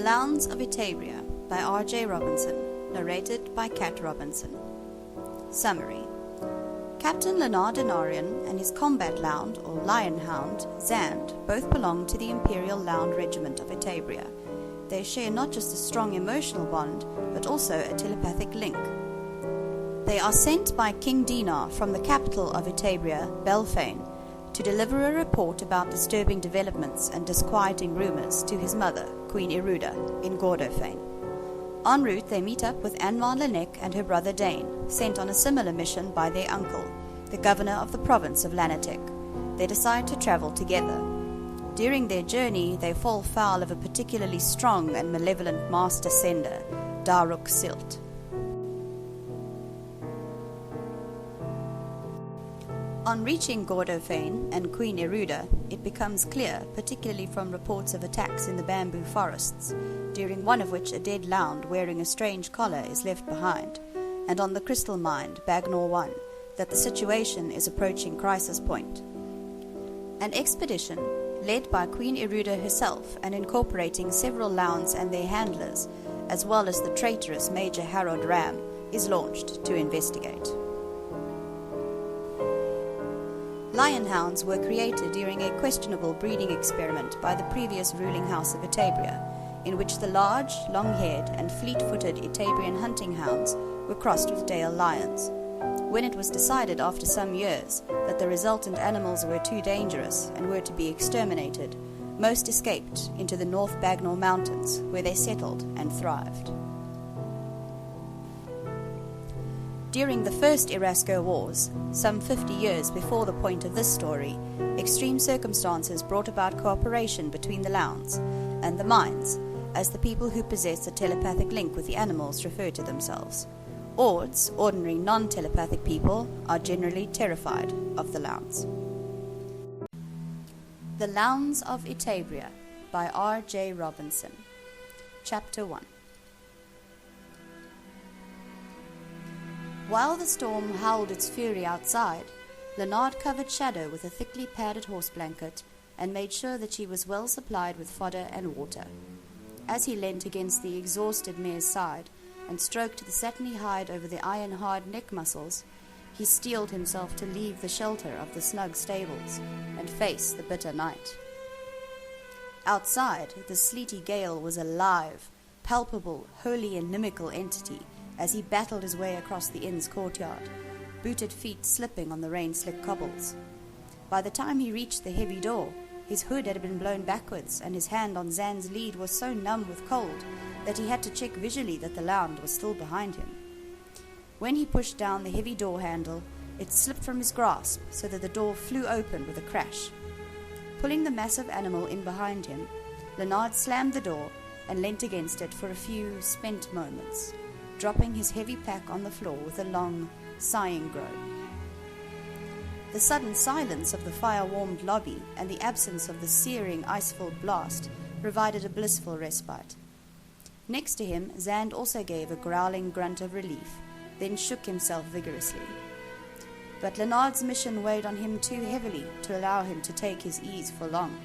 The Lhounds of Etabria by R.J. Robinson, narrated by Kat Robinson. Summary. Captain Lenard Denarion and his combat Lhound, or lion hound, Xand, both belong to the Imperial Lhound Regiment of Etabria. They share not just a strong emotional bond, but also a telepathic link. They are sent by King Denar from the capital of Etabria, Belfane, to deliver a report about disturbing developments and disquieting rumours to his mother, Queen Eruda, in Gordofane. En route, they meet up with Anmar Lanek and her brother Dane, sent on a similar mission by their uncle, the governor of the Province of Lannetek. They decide to travel together. During their journey, they fall foul of a particularly strong and malevolent master sender, Daruk Silt. On reaching Gordofane and Queen Eruda, it becomes clear, particularly from reports of attacks in the bamboo forests, during one of which a dead Lhound wearing a strange collar is left behind, and on the crystal mine, Baggnor One, that the situation is approaching crisis point. An expedition, led by Queen Eruda herself and incorporating several Lhounds and their handlers, as well as the traitorous Major Harod Ramm, is launched to investigate. Lion hounds were created during a questionable breeding experiment by the previous ruling house of Etabria, in which the large, long-haired and fleet-footed Etabrian hunting hounds were crossed with Dale lions. When it was decided after some years that the resultant animals were too dangerous and were to be exterminated, most escaped into the North Baggnor Mountains, where they settled and thrived. During the First Erasco Wars, some 50 years before the point of this story, extreme circumstances brought about cooperation between the Lhounds and the Mines, as the people who possess a telepathic link with the animals refer to themselves. Ords, ordinary non-telepathic people, are generally terrified of the Lhounds. The Lhounds of Etabria by R.J. Robinson. Chapter 1. While the storm howled its fury outside, Lenard covered Shadow with a thickly padded horse blanket and made sure that she was well supplied with fodder and water. As he leant against the exhausted mare's side and stroked the satiny hide over the iron-hard neck muscles, he steeled himself to leave the shelter of the snug stables and face the bitter night. Outside, the sleety gale was a live, palpable, wholly inimical entity as he battled his way across the inn's courtyard, booted feet slipping on the rain-slick cobbles. By the time he reached the heavy door, his hood had been blown backwards, and his hand on Xand's lead was so numb with cold that he had to check visually that the Lhound was still behind him. When he pushed down the heavy door handle, it slipped from his grasp so that the door flew open with a crash. Pulling the massive animal in behind him, Lenard slammed the door and leant against it for a few spent moments, dropping his heavy pack on the floor with a long, sighing groan. The sudden silence of the fire-warmed lobby and the absence of the searing, ice-filled blast provided a blissful respite. Next to him, Xand also gave a growling grunt of relief, then shook himself vigorously. But Lenard's mission weighed on him too heavily to allow him to take his ease for long.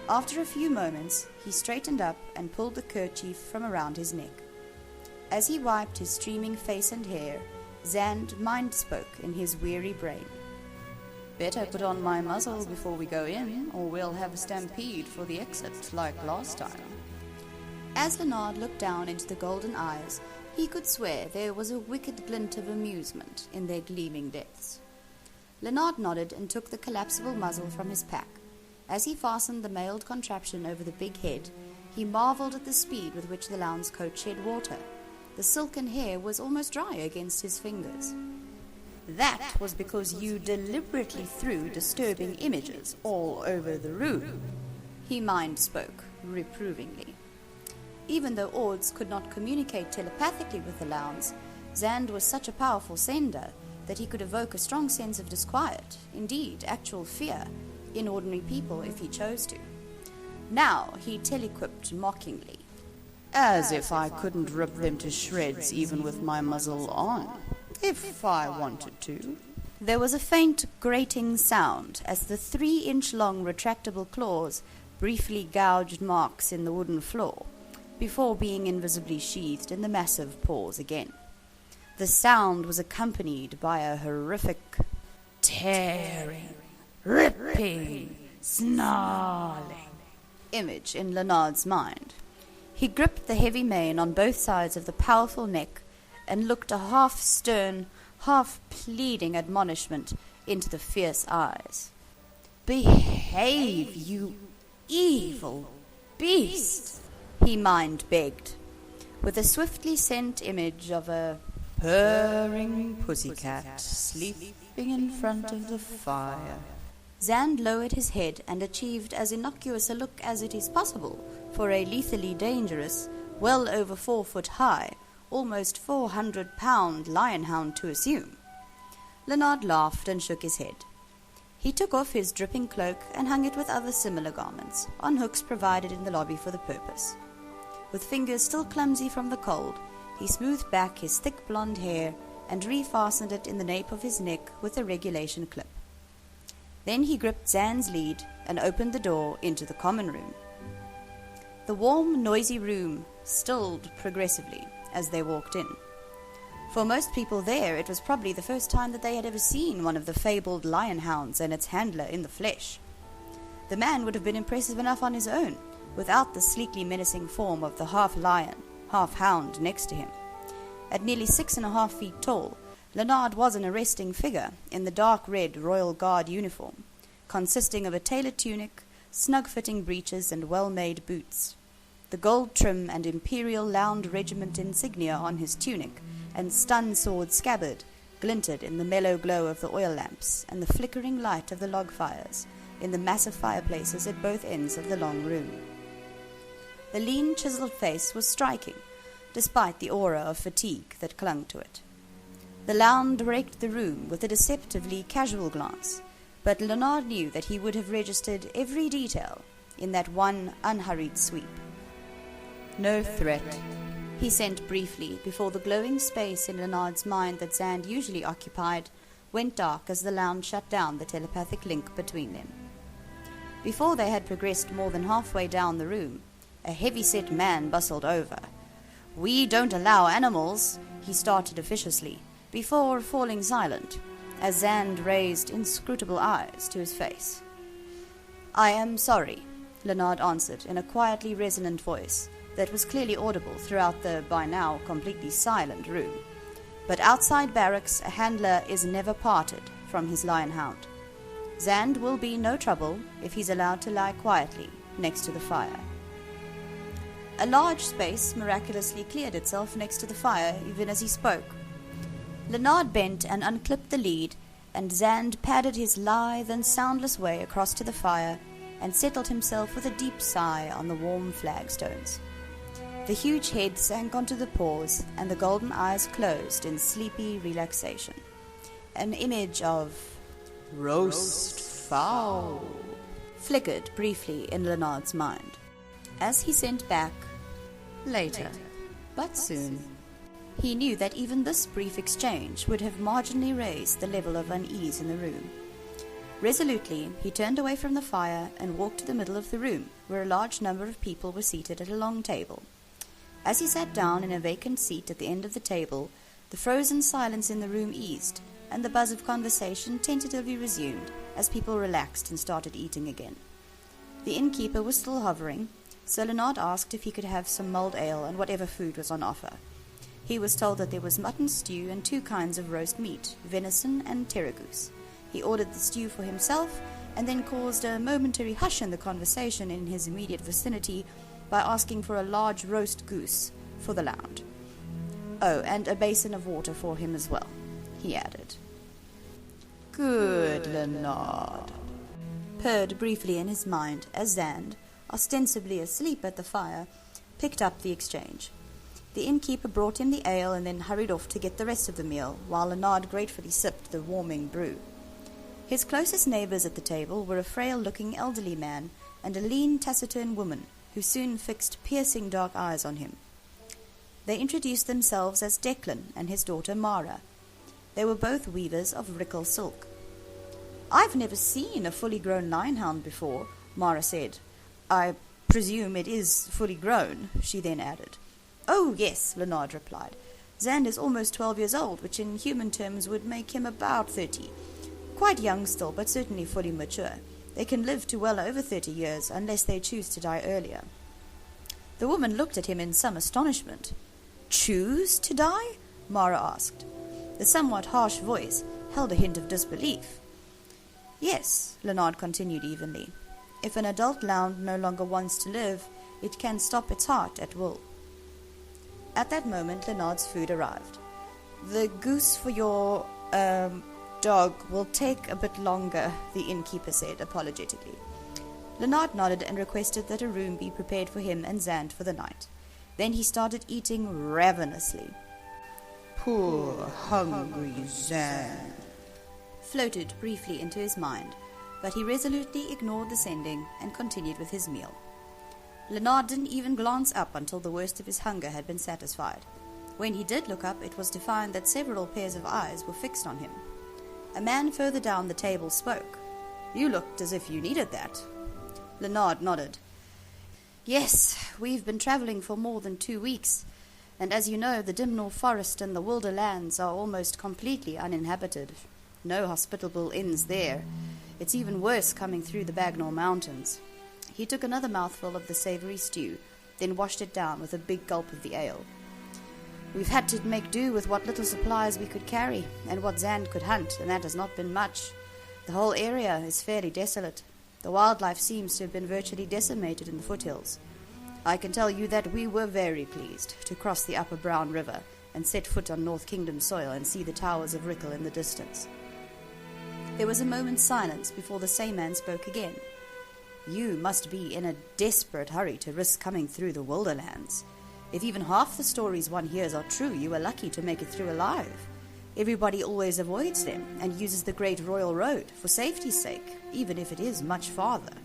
After a few moments, he straightened up and pulled the kerchief from around his neck. As he wiped his streaming face and hair, Xand mind-spoke in his weary brain. "Better put on my muzzle before we go in, or we'll have a stampede for the exit, like last time." As Lenard looked down into the golden eyes, he could swear there was a wicked glint of amusement in their gleaming depths. Lenard nodded and took the collapsible muzzle from his pack. As he fastened the mailed contraption over the big head, he marveled at the speed with which the Lhound's coat shed water. The silken hair was almost dry against his fingers. "That was because you deliberately threw disturbing images all over the room," he mind-spoke reprovingly. Even though Ords could not communicate telepathically with the Lhounds, Xand was such a powerful sender that he could evoke a strong sense of disquiet, indeed actual fear, in ordinary people if he chose to. Now he telequipped mockingly, "As if I couldn't rip them to shreds even with my muzzle on, if I wanted to." There was a faint grating sound as the 3-inch-long retractable claws briefly gouged marks in the wooden floor, before being invisibly sheathed in the massive paws again. The sound was accompanied by a horrific tearing, ripping, snarling image in Lenard's mind. He gripped the heavy mane on both sides of the powerful neck and looked a half-stern, half-pleading admonishment into the fierce eyes. "Behave, you evil beast," he mind-begged, with a swiftly sent image of a purring pussycat sleeping in front of the fire. Xand lowered his head and achieved as innocuous a look as it is possible for a lethally dangerous, well over 4 foot high, almost 400-pound lion hound to assume. Lenard laughed and shook his head. He took off his dripping cloak and hung it with other similar garments, on hooks provided in the lobby for the purpose. With fingers still clumsy from the cold, he smoothed back his thick blonde hair and refastened it in the nape of his neck with a regulation clip. Then he gripped Xand's lead and opened the door into the common room. The warm, noisy room stilled progressively as they walked in. For most people there, it was probably the first time that they had ever seen one of the fabled lion hounds and its handler in the flesh. The man would have been impressive enough on his own, without the sleekly menacing form of the half-lion, half-hound next to him. At nearly 6.5 feet tall, Lenard was an arresting figure in the dark red Royal Guard uniform, consisting of a tailored tunic, snug-fitting breeches, and well-made boots. The gold trim and Imperial Lhound Regiment insignia on his tunic and stun sword scabbard glinted in the mellow glow of the oil lamps and the flickering light of the log fires in the massive fireplaces at both ends of the long room. The lean, chiseled face was striking, despite the aura of fatigue that clung to it. The Lhound raked the room with a deceptively casual glance, but Lenard knew that he would have registered every detail in that one unhurried sweep. "No threat," he sent briefly before the glowing space in Lenard's mind that Xand usually occupied went dark as the Lhound shut down the telepathic link between them. Before they had progressed more than halfway down the room, a heavy-set man bustled over. "We don't allow animals," he started officiously, before falling silent, as Xand raised inscrutable eyes to his face. "I am sorry," Lenard answered in a quietly resonant voice that was clearly audible throughout the, by now, completely silent room. "But outside barracks, a handler is never parted from his lion hound. Xand will be no trouble if he's allowed to lie quietly next to the fire." A large space miraculously cleared itself next to the fire even as he spoke. Lenard bent and unclipped the lead, and Xand padded his lithe and soundless way across to the fire and settled himself with a deep sigh on the warm flagstones. The huge head sank onto the paws, and the golden eyes closed in sleepy relaxation. An image of roast fowl flickered briefly in Lenard's mind, as he sent back, "Later, but soon." He knew that even this brief exchange would have marginally raised the level of unease in the room. Resolutely, he turned away from the fire and walked to the middle of the room, where a large number of people were seated at a long table. As he sat down in a vacant seat at the end of the table, the frozen silence in the room eased, and the buzz of conversation tentatively resumed as people relaxed and started eating again. The innkeeper was still hovering, so Lenard asked if he could have some mulled ale and whatever food was on offer. He was told that there was mutton stew and 2 kinds of roast meat, venison and terragoose. He ordered the stew for himself, and then caused a momentary hush in the conversation in his immediate vicinity by asking for a large roast goose for the Lhound. "Oh, and a basin of water for him as well," he added. "Good, Lenard," purred briefly in his mind as Xand, ostensibly asleep at the fire, picked up the exchange. The innkeeper brought him the ale and then hurried off to get the rest of the meal, while Lenard gratefully sipped the warming brew. His closest neighbours at the table were a frail-looking elderly man and a lean, taciturn woman, who soon fixed piercing dark eyes on him. They introduced themselves as Declan and his daughter Mara. They were both weavers of Rickle silk. "I've never seen a fully grown lion hound before," Mara said. "I presume it is fully grown, she then added. Oh, yes, Lenard replied. Xand is almost 12 years old, which in human terms would make him about 30. Quite young still, but certainly fully mature. They can live to well over 30 years, unless they choose to die earlier. The woman looked at him in some astonishment. Choose to die? Mara asked. The somewhat harsh voice held a hint of disbelief. Yes, Lenard continued evenly. If an adult Lhound no longer wants to live, it can stop its heart at will. At that moment, Lenard's food arrived. The goose for your, dog will take a bit longer, the innkeeper said apologetically. Lenard nodded and requested that a room be prepared for him and Xand for the night. Then he started eating ravenously. Poor, hungry Xand floated briefly into his mind, but he resolutely ignored the sending and continued with his meal. Lenard didn't even glance up until the worst of his hunger had been satisfied. When he did look up, it was to find that several pairs of eyes were fixed on him. A man further down the table spoke. You looked as if you needed that. Lenard nodded. Yes, we've been travelling for more than 2 weeks, and as you know, the Dimnor forest and the wilder lands are almost completely uninhabited. No hospitable inns there. It's even worse coming through the Baggnor mountains. He took another mouthful of the savoury stew, then washed it down with a big gulp of the ale. We've had to make do with what little supplies we could carry, and what Xand could hunt, and that has not been much. The whole area is fairly desolate. The wildlife seems to have been virtually decimated in the foothills. I can tell you that we were very pleased to cross the upper Brown River and set foot on North Kingdom soil and see the towers of Rickle in the distance. There was a moment's silence before the same man spoke again. You must be in a desperate hurry to risk coming through the Wilderlands. If even half the stories one hears are true, you are lucky to make it through alive. Everybody always avoids them and uses the Great Royal Road for safety's sake, even if it is much farther.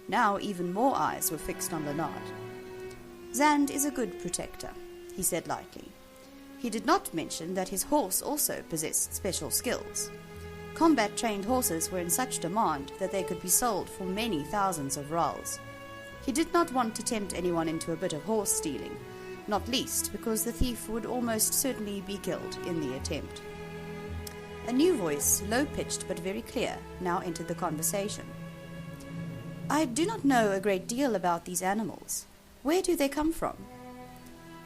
Now even more eyes were fixed on Lenard. Xand is a good protector, he said lightly. He did not mention that his horse also possessed special skills. Combat-trained horses were in such demand that they could be sold for many thousands of rals. He did not want to tempt anyone into a bit of horse stealing, not least because the thief would almost certainly be killed in the attempt. A new voice, low-pitched but very clear, now entered the conversation. I do not know a great deal about these animals. Where do they come from?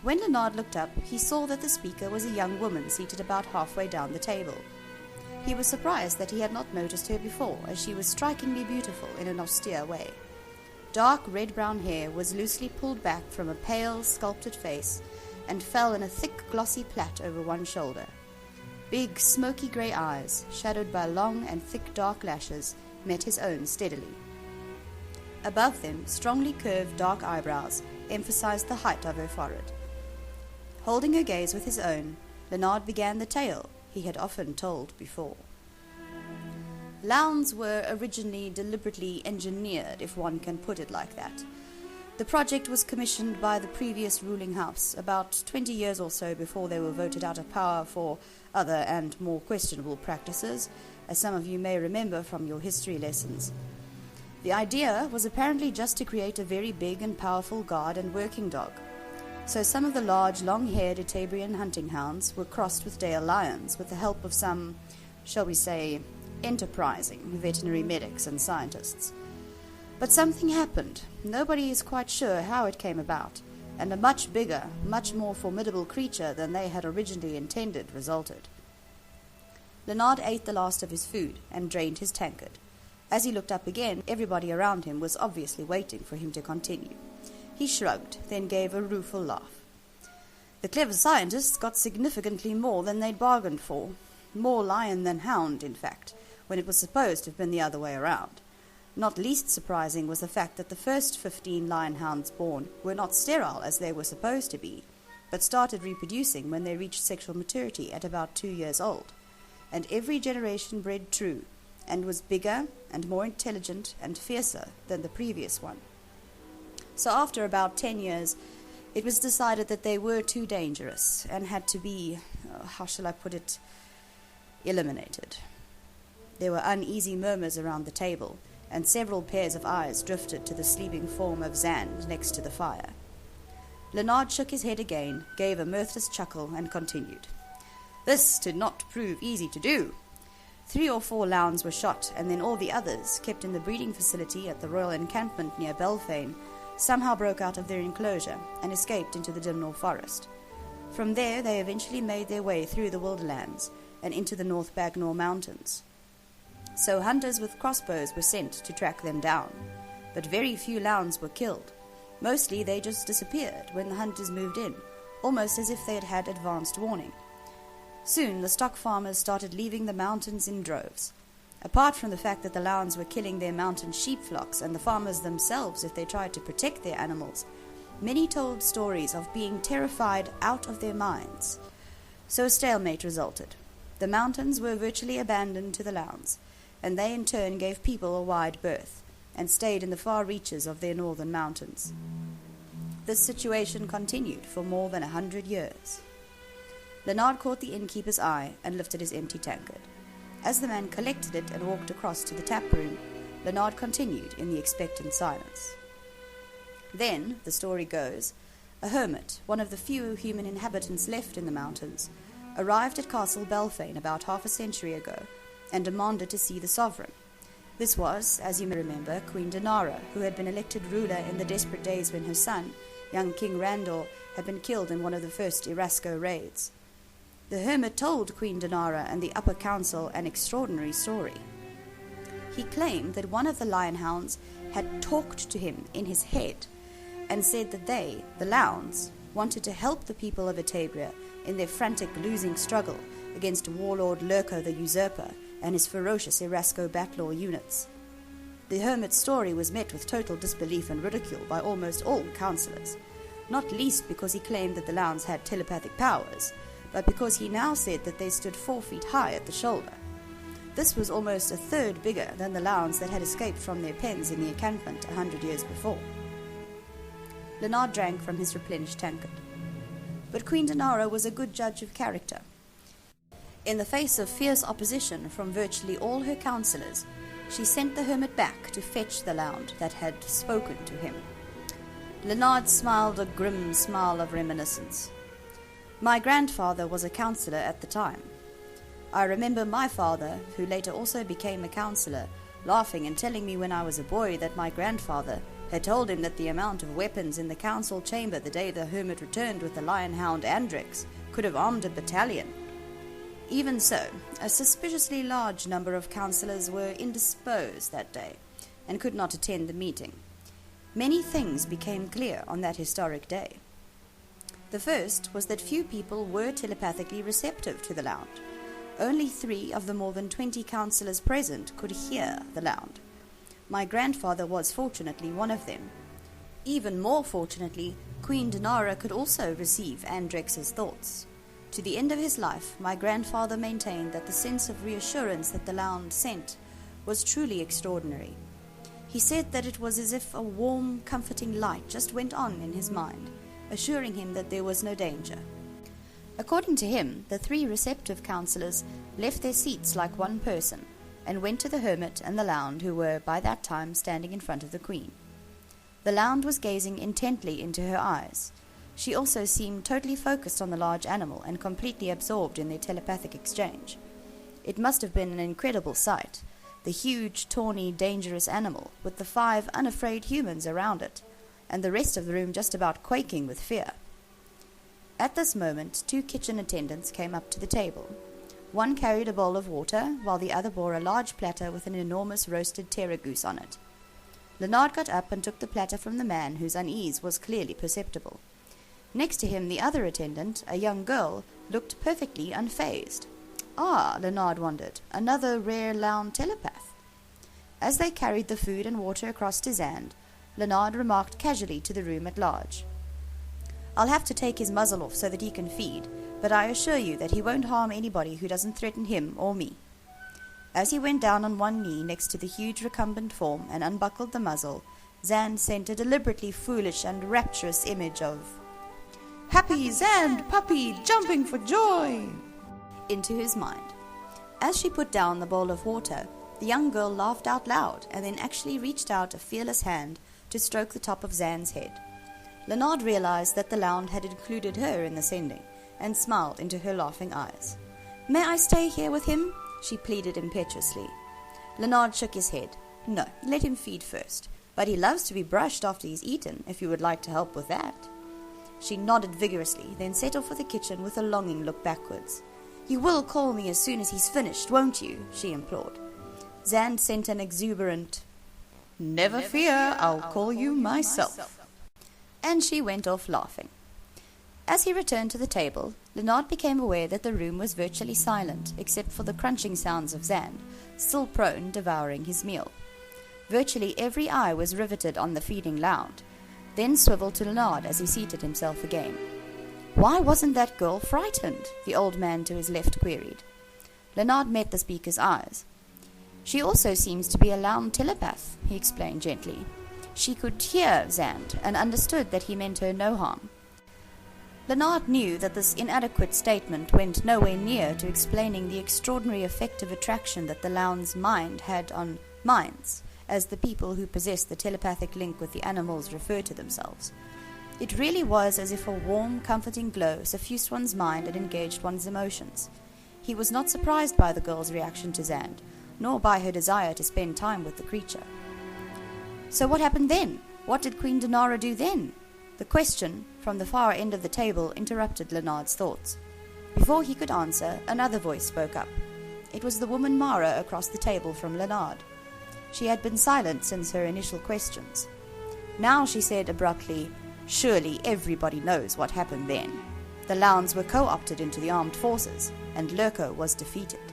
When Lenard looked up, he saw that the speaker was a young woman seated about halfway down the table. He was surprised that he had not noticed her before, as she was strikingly beautiful in an austere way. Dark red-brown hair was loosely pulled back from a pale, sculpted face and fell in a thick, glossy plait over one shoulder. Big, smoky grey eyes, shadowed by long and thick dark lashes, met his own steadily. Above them, strongly curved dark eyebrows emphasized the height of her forehead. Holding her gaze with his own, Lenard began the tale he had often told before. Lhounds were originally deliberately engineered, if one can put it like that. The project was commissioned by the previous ruling house about 20 years or so before they were voted out of power for other and more questionable practices, as some of you may remember from your history lessons. The idea was apparently just to create a very big and powerful guard and working dog. So some of the large, long-haired Etabrian hunting hounds were crossed with Dale lions with the help of some, shall we say, enterprising veterinary medics and scientists. But something happened. Nobody is quite sure how it came about, and a much bigger, much more formidable creature than they had originally intended resulted. Lenard ate the last of his food and drained his tankard. As he looked up again, everybody around him was obviously waiting for him to continue. He shrugged, then gave a rueful laugh. The clever scientists got significantly more than they'd bargained for. More lion than hound, in fact, when it was supposed to have been the other way around. Not least surprising was the fact that the first 15 lion hounds born were not sterile as they were supposed to be, but started reproducing when they reached sexual maturity at about 2 years old. And every generation bred true, and was bigger and more intelligent and fiercer than the previous one. So after about 10 years, it was decided that they were too dangerous and had to be, how shall I put it, eliminated. There were uneasy murmurs around the table, and several pairs of eyes drifted to the sleeping form of Xand next to the fire. Lenard shook his head again, gave a mirthless chuckle, and continued. This did not prove easy to do. 3 or 4 Lhounds were shot, and then all the others, kept in the breeding facility at the royal encampment near Belfane, somehow broke out of their enclosure and escaped into the Dimnor forest. From there they eventually made their way through the wilderlands and into the North Baggnor mountains. So hunters with crossbows were sent to track them down, but very few Lhounds were killed. Mostly they just disappeared when the hunters moved in, almost as if they had had advanced warning. Soon the stock farmers started leaving the mountains in droves. Apart from the fact that the Lhounds were killing their mountain sheep flocks and the farmers themselves if they tried to protect their animals, many told stories of being terrified out of their minds. So a stalemate resulted. The mountains were virtually abandoned to the Lhounds, and they in turn gave people a wide berth, and stayed in the far reaches of their northern mountains. This situation continued for more than 100 years. Lenard caught the innkeeper's eye and lifted his empty tankard. As the man collected it and walked across to the tap room, Lenard continued in the expectant silence. Then, the story goes, a hermit, one of the few human inhabitants left in the mountains, arrived at Castle Belfane about half a century ago and demanded to see the sovereign. This was, as you may remember, Queen Denar, who had been elected ruler in the desperate days when her son, young King Randor, had been killed in one of the first Erasco raids. The hermit told Queen Denar and the upper council an extraordinary story. He claimed that one of the lion hounds had talked to him in his head and said that they, the Lhounds, wanted to help the people of Etabria in their frantic losing struggle against warlord Lurko the Usurper and his ferocious Erasco Battlor units. The hermit's story was met with total disbelief and ridicule by almost all councillors, not least because he claimed that the Lhounds had telepathic powers, but because he now said that they stood 4 feet high at the shoulder. This was almost a third bigger than the Lhounds that had escaped from their pens in the encampment 100 years before. Lenard drank from his replenished tankard. But Queen Denar was a good judge of character. In the face of fierce opposition from virtually all her councillors, she sent the hermit back to fetch the Lhound that had spoken to him. Lenard smiled a grim smile of reminiscence. My grandfather was a councillor at the time. I remember my father, who later also became a councillor, laughing and telling me when I was a boy that my grandfather had told him that the amount of weapons in the council chamber the day the hermit returned with the lion hound Andrex could have armed a battalion. Even so, a suspiciously large number of councillors were indisposed that day and could not attend the meeting. Many things became clear on that historic day. The first was that few people were telepathically receptive to the Lhound. Only 3 of the more than 20 councillors present could hear the Lhound. My grandfather was fortunately one of them. Even more fortunately, Queen Denar could also receive Andrex's thoughts. To the end of his life, my grandfather maintained that the sense of reassurance that the Lhound sent was truly extraordinary. He said that it was as if a warm, comforting light just went on in his mind, assuring him that there was no danger. According to him, the 3 receptive councillors left their seats like one person and went to the hermit and the Lhound, who were by that time standing in front of the Queen. The Lhound was gazing intently into her eyes. She also seemed totally focused on the large animal and completely absorbed in their telepathic exchange. It must have been an incredible sight, the huge, tawny, dangerous animal with the 5 unafraid humans around it, and the rest of the room just about quaking with fear. At this moment, 2 kitchen attendants came up to the table. One carried a bowl of water, while the other bore a large platter with an enormous roasted terra goose on it. Lenard got up and took the platter from the man, whose unease was clearly perceptible. Next to him, the other attendant, a young girl, looked perfectly unfazed. Ah, Lenard wondered, another rare Lhound telepath. As they carried the food and water across to Xand, Lenard remarked casually to the room at large, "I'll have to take his muzzle off so that he can feed, but I assure you that he won't harm anybody who doesn't threaten him or me." As he went down on one knee next to the huge recumbent form and unbuckled the muzzle, Xand sent a deliberately foolish and rapturous image of "Happy Xand, puppy, jumping for joy!" into his mind. As she put down the bowl of water, The young girl laughed out loud and then actually reached out a fearless hand to stroke the top of Xand's head. Lenard realized that the Lhound had included her in the sending and smiled into her laughing eyes. "May I stay here with him?" she pleaded impetuously. Lenard shook his head. "No, let him feed first. But he loves to be brushed after he's eaten, if you would like to help with that." She nodded vigorously, then set off for the kitchen with a longing look backwards. "You will call me as soon as he's finished, won't you?" she implored. Xand sent an exuberant, "Never fear, I'll call you myself." And she went off laughing. As he returned to the table, Lenard became aware that the room was virtually silent, except for the crunching sounds of Xand, still prone, devouring his meal. Virtually every eye was riveted on the feeding Lhound, then swiveled to Lenard as he seated himself again. "Why wasn't that girl frightened?" the old man to his left queried. Lenard met the speaker's eyes. "She also seems to be a Lhound telepath," he explained gently. She could hear Xand and understood that he meant her no harm. Lenard knew that this inadequate statement went nowhere near to explaining the extraordinary effective attraction that the Lhound's mind had on minds, as the people who possessed the telepathic link with the animals refer to themselves. It really was as if a warm, comforting glow suffused one's mind and engaged one's emotions. He was not surprised by the girl's reaction to Xand, nor by her desire to spend time with the creature. "So what happened then? What did Queen Denar do then?" The question, from the far end of the table, interrupted Lenard's thoughts. Before he could answer, another voice spoke up. It was the woman Mara across the table from Lenard. She had been silent since her initial questions. Now she said abruptly, "Surely everybody knows what happened then. The Lhounds were co-opted into the armed forces, and Lurko was defeated."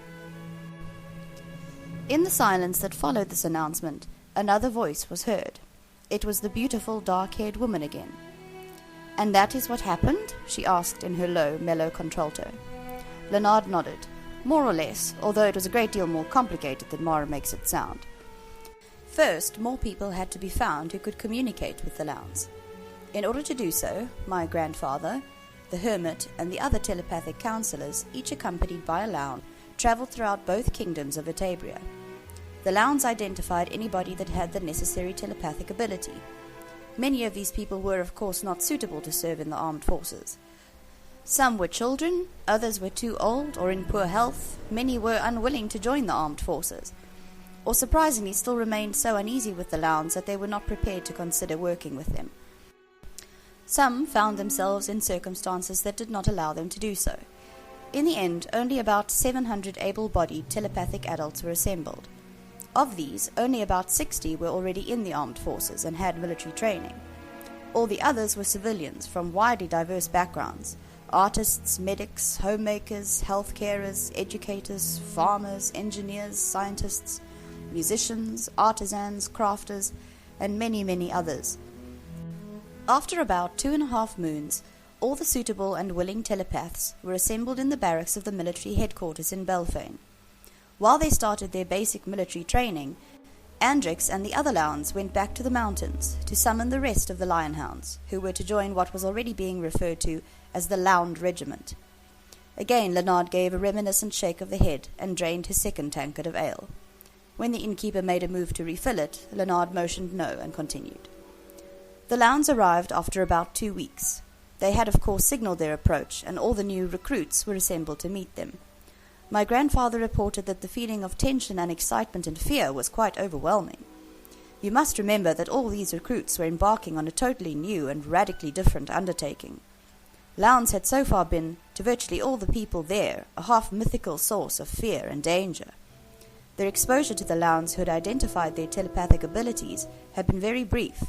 In the silence that followed this announcement, another voice was heard. It was the beautiful dark-haired woman again. "And that is what happened?" she asked in her low, mellow contralto. Lenard nodded. "More or less, although it was a great deal more complicated than Mara makes it sound. First, more people had to be found who could communicate with the Lhounds. In order to do so, my grandfather, the hermit, and the other telepathic counselors, each accompanied by a Lhound, travelled throughout both kingdoms of Etabria. The Lhounds identified anybody that had the necessary telepathic ability. Many of these people were, of course, not suitable to serve in the armed forces. Some were children, others were too old or in poor health, many were unwilling to join the armed forces, or surprisingly still remained so uneasy with the Lhounds that they were not prepared to consider working with them. Some found themselves in circumstances that did not allow them to do so. In the end, only about 700 able-bodied telepathic adults were assembled. Of these, only about 60 were already in the armed forces and had military training. All the others were civilians from widely diverse backgrounds: artists, medics, homemakers, health carers, educators, farmers, engineers, scientists, musicians, artisans, crafters, and many, many others. After about 2.5 moons, all the suitable and willing telepaths were assembled in the barracks of the military headquarters in Belfane. While they started their basic military training, Andrix and the other Lhounds went back to the mountains to summon the rest of the Lionhounds, who were to join what was already being referred to as the Lhound Regiment. Again Lenard gave a reminiscent shake of the head and drained his second tankard of ale. When the innkeeper made a move to refill it, Lenard motioned no and continued. The Lhounds arrived after about 2 weeks. They had of course signalled their approach, and all the new recruits were assembled to meet them. My grandfather reported that the feeling of tension and excitement and fear was quite overwhelming. You must remember that all these recruits were embarking on a totally new and radically different undertaking. Lhounds had so far been, to virtually all the people there, a half-mythical source of fear and danger. Their exposure to the Lhounds who had identified their telepathic abilities had been very brief,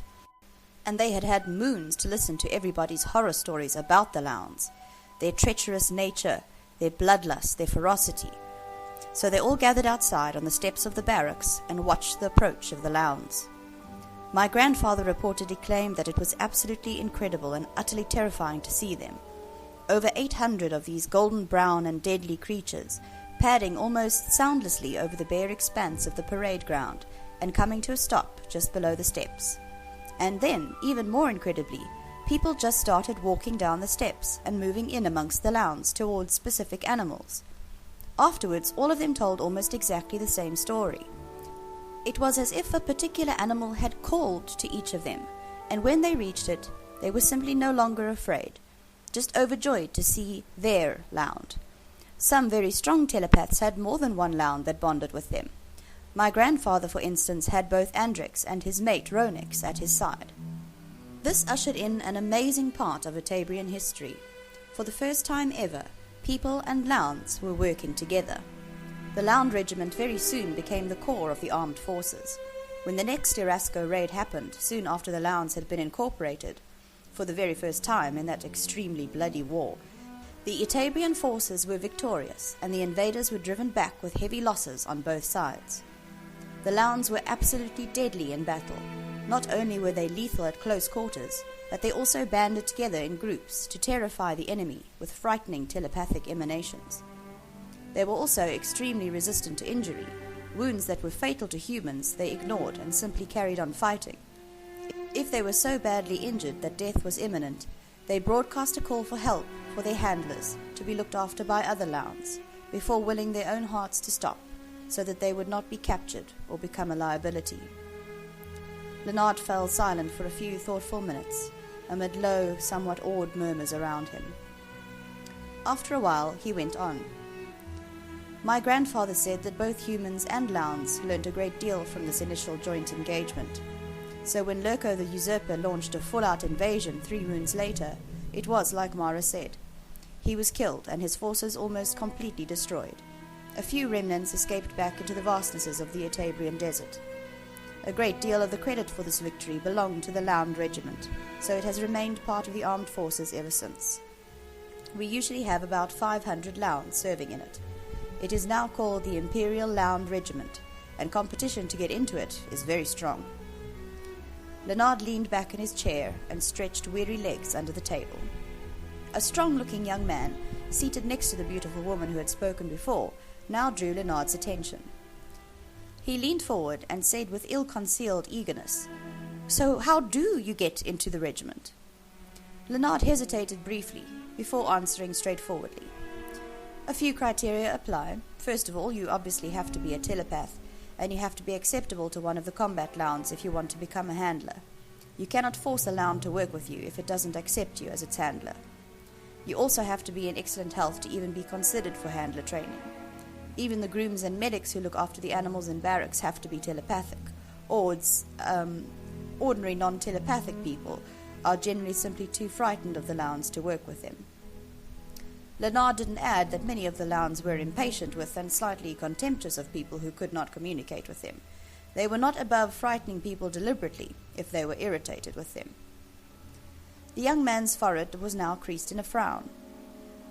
and they had had moons to listen to everybody's horror stories about the Lhounds, their treacherous nature, their bloodlust, their ferocity. So they all gathered outside on the steps of the barracks and watched the approach of the Lhounds. My grandfather reportedly claimed that it was absolutely incredible and utterly terrifying to see them. Over 800 of these golden brown and deadly creatures, padding almost soundlessly over the bare expanse of the parade ground and coming to a stop just below the steps. And then, even more incredibly, people just started walking down the steps and moving in amongst the Lhounds towards specific animals. Afterwards, all of them told almost exactly the same story. It was as if a particular animal had called to each of them, and when they reached it, they were simply no longer afraid, just overjoyed to see their Lhound. Some very strong telepaths had more than one Lhound that bonded with them. My grandfather, for instance, had both Andrix and his mate Ronix at his side. This ushered in an amazing part of Etabrian history. For the first time ever, people and Lhounds were working together. The Lhound Regiment very soon became the core of the armed forces. When the next Erasco raid happened, soon after the Lhounds had been incorporated, for the very first time in that extremely bloody war, the Etabrian forces were victorious, and the invaders were driven back with heavy losses on both sides. The Lhounds were absolutely deadly in battle. Not only were they lethal at close quarters, but they also banded together in groups to terrify the enemy with frightening telepathic emanations. They were also extremely resistant to injury. Wounds that were fatal to humans they ignored and simply carried on fighting. If they were so badly injured that death was imminent, they broadcast a call for help for their handlers to be looked after by other Lhounds, before willing their own hearts to stop, so that they would not be captured or become a liability. Lenard fell silent for a few thoughtful minutes, amid low, somewhat awed murmurs around him. After a while, he went on. My grandfather said that both humans and Lhounds learned a great deal from this initial joint engagement. So when Lurko the Usurper launched a full-out invasion 3 moons later, it was like Mara said. He was killed and his forces almost completely destroyed. A few remnants escaped back into the vastnesses of the Etabrian desert. A great deal of the credit for this victory belonged to the Lhound Regiment, so it has remained part of the armed forces ever since. We usually have about 500 Lhounds serving in it. It is now called the Imperial Lhound Regiment, and competition to get into it is very strong. Lenard leaned back in his chair and stretched weary legs under the table. A strong-looking young man, seated next to the beautiful woman who had spoken before, now drew Lenard's attention. He leaned forward and said with ill-concealed eagerness, "So how do you get into the regiment?" Lenard hesitated briefly, before answering straightforwardly. A few criteria apply. First of all, you obviously have to be a telepath, and you have to be acceptable to one of the combat Lhounds if you want to become a handler. You cannot force a Lhound to work with you if it doesn't accept you as its handler. You also have to be in excellent health to even be considered for handler training. Even the grooms and medics who look after the animals in barracks have to be telepathic. Ordinary non-telepathic people are generally simply too frightened of the Lhounds to work with them. Lenard didn't add that many of the Lhounds were impatient with and slightly contemptuous of people who could not communicate with them. They were not above frightening people deliberately if they were irritated with them. The young man's forehead was now creased in a frown.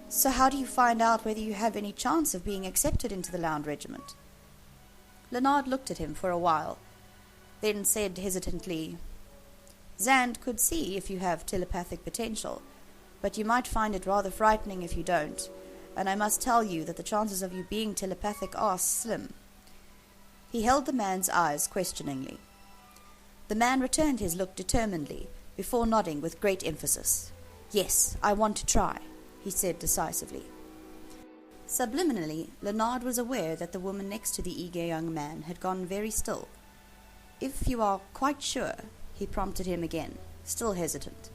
"So how do you find out whether you have any chance of being accepted into the Lhound Regiment?" Lenard looked at him for a while, then said hesitantly, "Xand could see if you have telepathic potential, but you might find it rather frightening if you don't, and I must tell you that the chances of you being telepathic are slim." He held the man's eyes questioningly. The man returned his look determinedly, before nodding with great emphasis. "Yes, I want to try," he said decisively. Subliminally, Lenard was aware that the woman next to the eager young man had gone very still. "If you are quite sure," he prompted him again, still hesitant.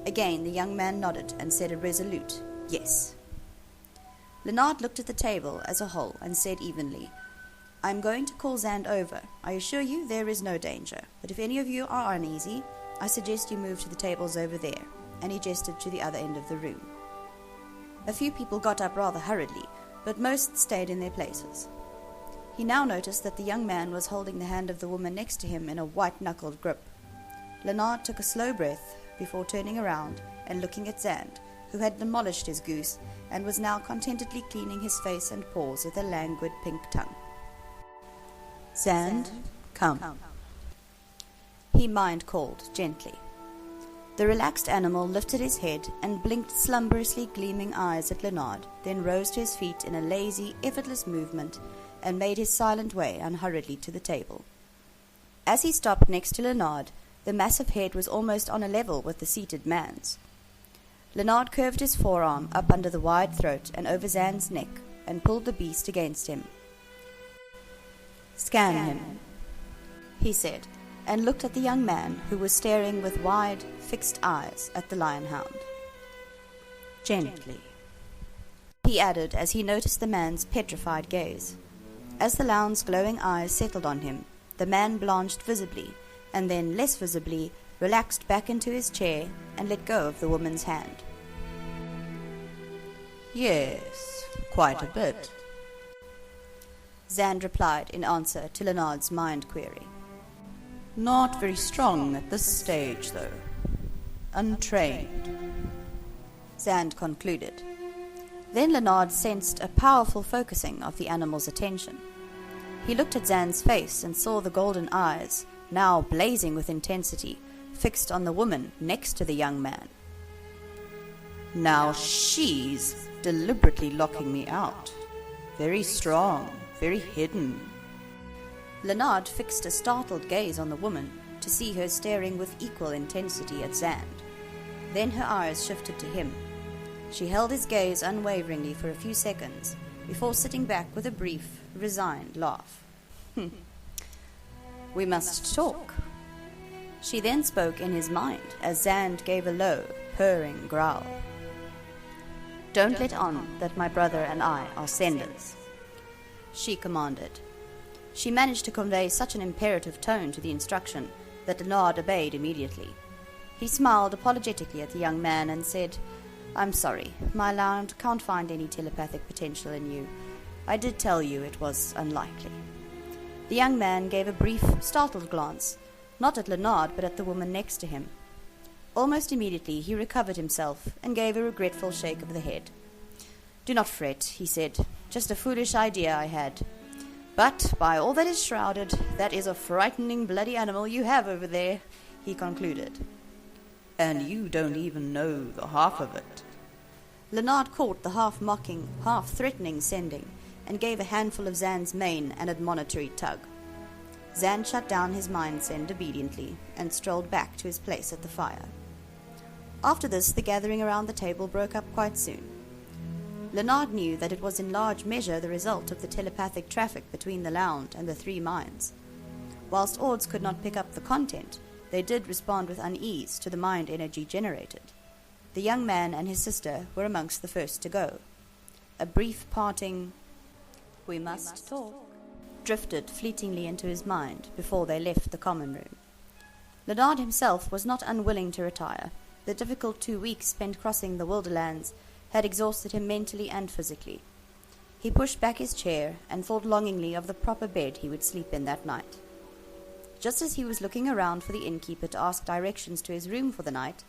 Again the young man nodded and said a resolute yes. Lenard looked at the table as a whole and said evenly, "I am going to call Xand over. I assure you there is no danger, but if any of you are uneasy, I suggest you move to the tables over there," and he gestured to the other end of the room. A few people got up rather hurriedly, but most stayed in their places. He now noticed that the young man was holding the hand of the woman next to him in a white-knuckled grip. Lenard took a slow breath before turning around and looking at Xand, who had demolished his goose and was now contentedly cleaning his face and paws with a languid pink tongue. "Xand, come," he mind-called gently. The relaxed animal lifted his head and blinked slumberously gleaming eyes at Lenard, then rose to his feet in a lazy, effortless movement and made his silent way unhurriedly to the table. As he stopped next to Lenard, the massive head was almost on a level with the seated man's. Lenard curved his forearm up under the wide throat and over Xand's neck and pulled the beast against him. "Scan him," he said, and looked at the young man who was staring with wide, fixed eyes at the lion hound. Gently, he added as he noticed the man's petrified gaze. As the Lhound's glowing eyes settled on him, the man blanched visibly, and then, less visibly, relaxed back into his chair and let go of the woman's hand. Yes, quite a bit, Xand replied in answer to Lenard's mind query. Not very strong at this stage, though. Untrained, Xand concluded. Then Lenard sensed a powerful focusing of the animal's attention. He looked at Xand's face and saw the golden eyes, now blazing with intensity, fixed on the woman next to the young man. Now she's deliberately locking me out. Very strong, very hidden. Lenard fixed a startled gaze on the woman to see her staring with equal intensity at Xand. Then her eyes shifted to him. She held his gaze unwaveringly for a few seconds before sitting back with a brief, resigned laugh. We must talk. She then spoke in his mind as Xand gave a low, purring growl. Don't let on that my brother and I are senders, she commanded. She managed to convey such an imperative tone to the instruction that Lenard obeyed immediately. He smiled apologetically at the young man and said, I'm sorry, my Lhound can't find any telepathic potential in you. I did tell you it was unlikely. The young man gave a brief, startled glance, not at Lenard but at the woman next to him. Almost immediately he recovered himself and gave a regretful shake of the head. Do not fret, he said, just a foolish idea I had. But, by all that is shrouded, that is a frightening bloody animal you have over there, he concluded. And you don't even know the half of it. Lenard caught the half-mocking, half-threatening sending, and gave a handful of Xand's mane an admonitory tug. Xand shut down his mind send obediently, and strolled back to his place at the fire. After this, the gathering around the table broke up quite soon. Lenard knew that it was in large measure the result of the telepathic traffic between the Lhound and the three minds. Whilst Ords could not pick up the content, they did respond with unease to the mind energy generated. The young man and his sister were amongst the first to go. A brief parting, "We must talk," drifted fleetingly into his mind before they left the common room. Lenard himself was not unwilling to retire. The difficult 2 weeks spent crossing the wilderlands had exhausted him mentally and physically. He pushed back his chair and thought longingly of the proper bed he would sleep in that night. Just as he was looking around for the innkeeper to ask directions to his room for the night,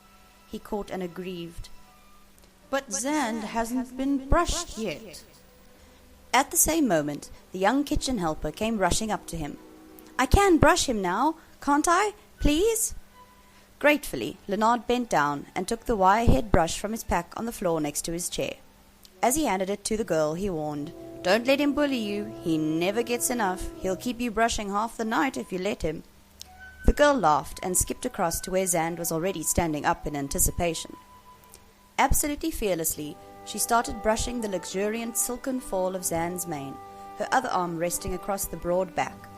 he caught an aggrieved, "But Xand hasn't been brushed yet." At the same moment, the young kitchen helper came rushing up to him. "I can brush him now, can't I? Please?" Gratefully, Lenard bent down and took the wire-head brush from his pack on the floor next to his chair. As he handed it to the girl, he warned, "Don't let him bully you. He never gets enough. He'll keep you brushing half the night if you let him." The girl laughed and skipped across to where Xand was already standing up in anticipation. Absolutely fearlessly, she started brushing the luxuriant silken fall of Xand's mane, her other arm resting across the broad back.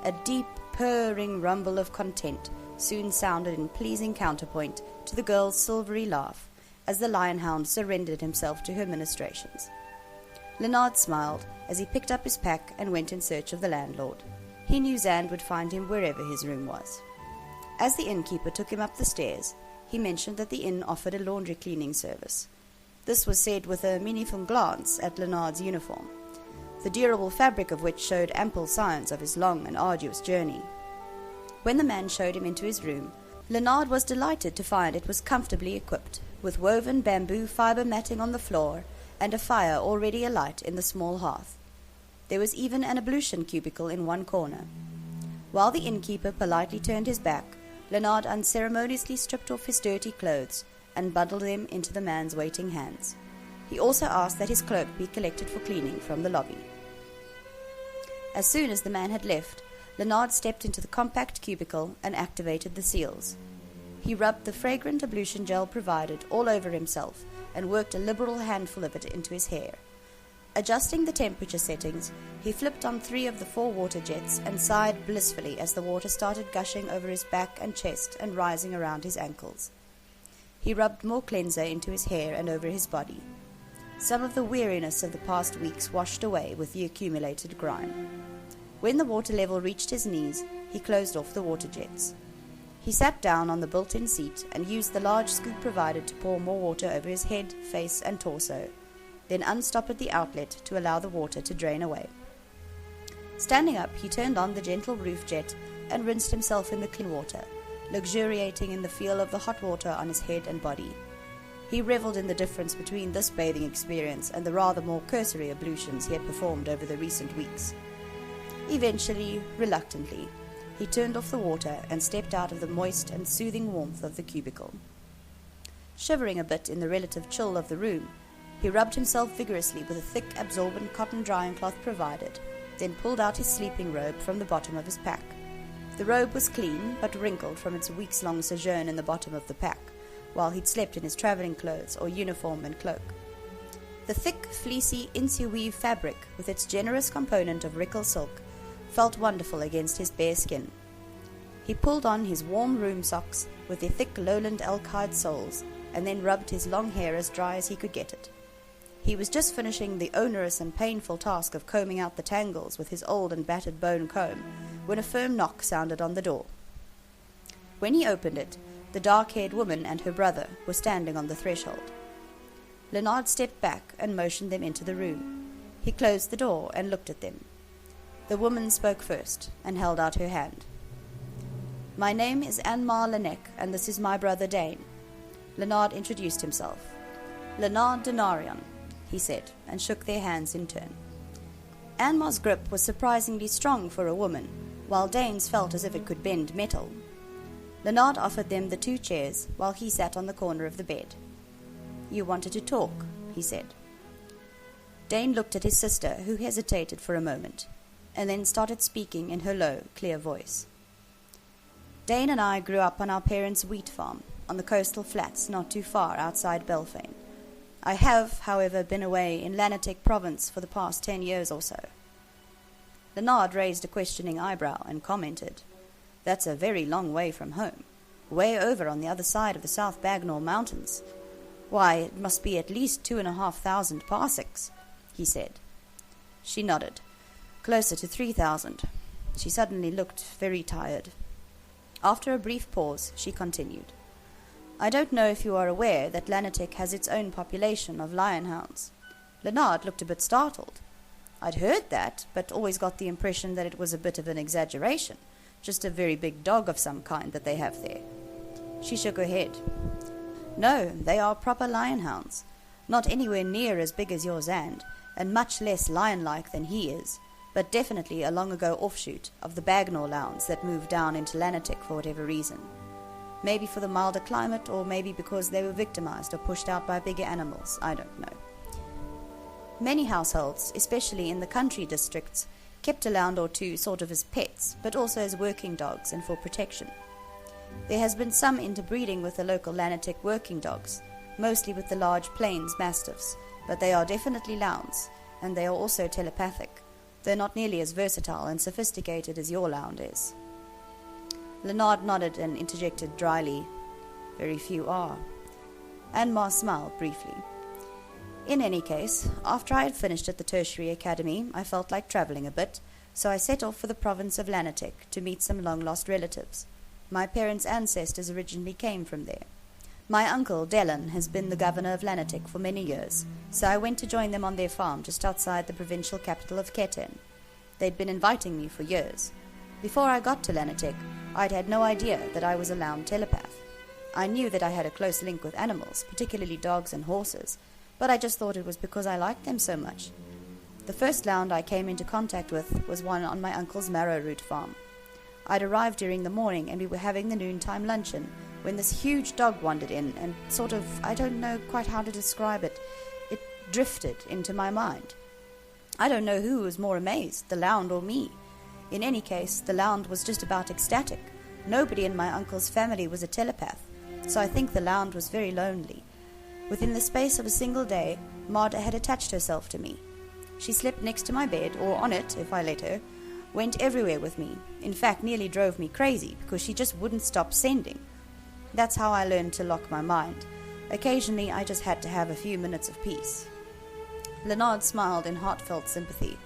A deep, purring rumble of content soon sounded in pleasing counterpoint to the girl's silvery laugh as the lionhound surrendered himself to her ministrations. Lenard smiled as he picked up his pack and went in search of the landlord. He knew Xand would find him wherever his room was. As the innkeeper took him up the stairs, he mentioned that the inn offered a laundry cleaning service. This was said with a meaningful glance at Lenard's uniform, the durable fabric of which showed ample signs of his long and arduous journey. When the man showed him into his room, Lenard was delighted to find it was comfortably equipped, with woven bamboo fibre matting on the floor and a fire already alight in the small hearth. There was even an ablution cubicle in one corner. While the innkeeper politely turned his back, Lenard unceremoniously stripped off his dirty clothes and bundled them into the man's waiting hands. He also asked that his cloak be collected for cleaning from the lobby. As soon as the man had left, Lenard stepped into the compact cubicle and activated the seals. He rubbed the fragrant ablution gel provided all over himself and worked a liberal handful of it into his hair. Adjusting the temperature settings, he flipped on 3 of the 4 water jets and sighed blissfully as the water started gushing over his back and chest and rising around his ankles. He rubbed more cleanser into his hair and over his body. Some of the weariness of the past weeks washed away with the accumulated grime. When the water level reached his knees, he closed off the water jets. He sat down on the built-in seat and used the large scoop provided to pour more water over his head, face, and torso, then unstopped the outlet to allow the water to drain away. Standing up, he turned on the gentle roof jet and rinsed himself in the clean water, luxuriating in the feel of the hot water on his head and body. He revelled in the difference between this bathing experience and the rather more cursory ablutions he had performed over the recent weeks. Eventually, reluctantly, he turned off the water and stepped out of the moist and soothing warmth of the cubicle. Shivering a bit in the relative chill of the room, he rubbed himself vigorously with a thick, absorbent cotton drying cloth provided, then pulled out his sleeping robe from the bottom of his pack. The robe was clean, but wrinkled from its weeks-long sojourn in the bottom of the pack, while he'd slept in his travelling clothes or uniform and cloak. The thick, fleecy, insia-weave fabric, with its generous component of Rickel silk, felt wonderful against his bare skin. He pulled on his warm room socks with their thick lowland elk hide soles, and then rubbed his long hair as dry as he could get it. He was just finishing the onerous and painful task of combing out the tangles with his old and battered bone comb, when a firm knock sounded on the door. When he opened it, the dark-haired woman and her brother were standing on the threshold. Lenard stepped back and motioned them into the room. He closed the door and looked at them. The woman spoke first and held out her hand. "My name is Anmar Lanek, and this is my brother Dane." Lenard introduced himself. "Lenard Denarion," he said, and shook their hands in turn. Anmar's grip was surprisingly strong for a woman, while Dane's felt as if it could bend metal. Lenard offered them the 2 chairs, while he sat on the corner of the bed. "You wanted to talk," he said. Dane looked at his sister, who hesitated for a moment, and then started speaking in her low, clear voice. "Dane and I grew up on our parents' wheat farm, on the coastal flats not too far outside Belfane. I have, however, been away in Lannetek province for the past 10 years or so." Lenard raised a questioning eyebrow and commented, "That's a very long way from home, way over on the other side of the South Baggnor Mountains. Why, it must be at least 2,500 parsecs," he said. She nodded. "Closer to 3,000. She suddenly looked very tired. After a brief pause, she continued, "I don't know if you are aware that Lannetek has its own population of lion-hounds." Lenard looked a bit startled. "I'd heard that, but always got the impression that it was a bit of an exaggeration, just a very big dog of some kind that they have there." She shook her head. "No, they are proper lion-hounds, not anywhere near as big as your Xand, and much less lion-like than he is, but definitely a long-ago offshoot of the Baggnor Lhounds that moved down into Lannetek for whatever reason. Maybe for the milder climate, or maybe because they were victimized or pushed out by bigger animals, I don't know. Many households, especially in the country districts, kept a Lhound or 2 sort of as pets, but also as working dogs and for protection. There has been some interbreeding with the local Lannetek working dogs, mostly with the large plains mastiffs, but they are definitely Lhounds, and they are also telepathic, though not nearly as versatile and sophisticated as your Lhound is." Lenard nodded and interjected dryly, "Very few are." Anmar smiled briefly. "In any case, after I had finished at the tertiary academy, I felt like travelling a bit, so I set off for the province of Lannetek to meet some long-lost relatives. My parents' ancestors originally came from there. My uncle, Dane, has been the governor of Lannetek for many years, so I went to join them on their farm just outside the provincial capital of Keten. They'd been inviting me for years. Before I got to Lannetek, I'd had no idea that I was a Lhound telepath. I knew that I had a close link with animals, particularly dogs and horses, but I just thought it was because I liked them so much. The first Lhound I came into contact with was one on my uncle's marrow root farm. I'd arrived during the morning, and we were having the noontime luncheon, when this huge dog wandered in and sort of, I don't know quite how to describe it, it drifted into my mind. I don't know who was more amazed, the Lhound or me. In any case, the Lhound was just about ecstatic. Nobody in my uncle's family was a telepath, so I think the Lhound was very lonely. Within the space of a single day, Maud had attached herself to me. She slept next to my bed, or on it, if I let her, went everywhere with me. In fact, nearly drove me crazy, because she just wouldn't stop sending. That's how I learned to lock my mind. Occasionally, I just had to have a few minutes of peace. Lenard smiled in heartfelt sympathy.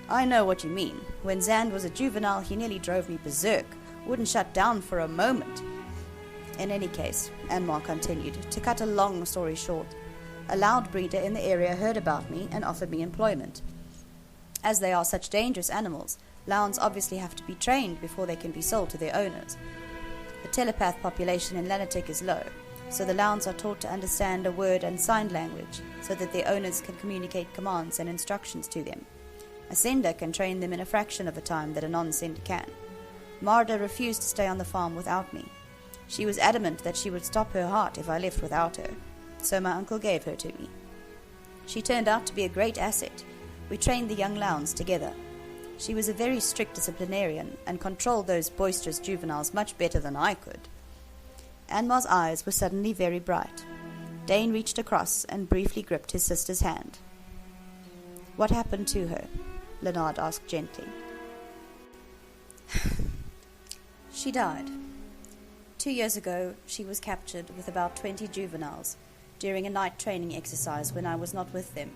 I know what you mean. When Xand was a juvenile, he nearly drove me berserk. Wouldn't shut down for a moment. In any case, Anmar continued, to cut a long story short, a loud breeder in the area heard about me and offered me employment. As they are such dangerous animals, Lhounds obviously have to be trained before they can be sold to their owners. The telepath population in Lannetek is low, so the Lhounds are taught to understand a word and sign language so that their owners can communicate commands and instructions to them. A sender can train them in a fraction of the time that a non-sender can. Marda refused to stay on the farm without me. She was adamant that she would stop her heart if I left without her, so my uncle gave her to me. She turned out to be a great asset. We trained the young Lhounds together. She was a very strict disciplinarian and controlled those boisterous juveniles much better than I could. Anmar's eyes were suddenly very bright. Dane reached across and briefly gripped his sister's hand. What happened to her? Lenard asked gently. She died. 2 years ago, she was captured with about 20 juveniles during a night training exercise when I was not with them,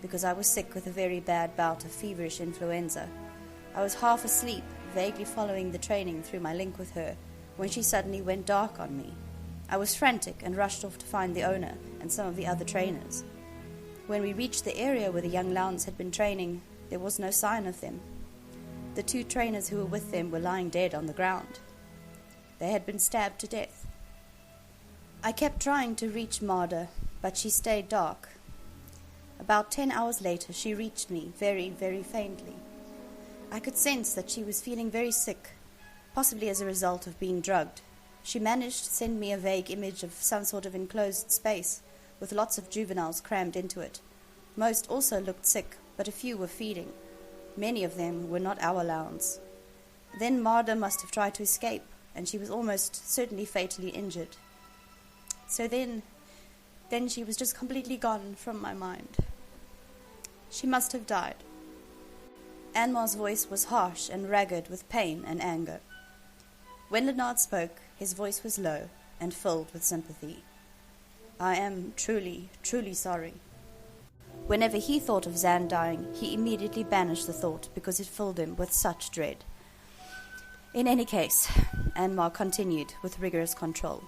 because I was sick with a very bad bout of feverish influenza. I was half asleep, vaguely following the training through my link with her, when she suddenly went dark on me. I was frantic and rushed off to find the owner and some of the other trainers. When we reached the area where the young Lhounds had been training, there was no sign of them. The 2 trainers who were with them were lying dead on the ground. They had been stabbed to death. I kept trying to reach Marda, but she stayed dark. About 10 hours later, she reached me, very, very faintly. I could sense that she was feeling very sick, possibly as a result of being drugged. She managed to send me a vague image of some sort of enclosed space, with lots of juveniles crammed into it. Most also looked sick, but a few were feeding. Many of them were not our Lhounds. Then Marda must have tried to escape, and she was almost certainly fatally injured. So then she was just completely gone from my mind. She must have died. Anmar's voice was harsh and ragged with pain and anger. When Lenard spoke, his voice was low and filled with sympathy. I am truly, truly sorry. Whenever he thought of Xand dying, he immediately banished the thought because it filled him with such dread. In any case, Anmar continued with rigorous control.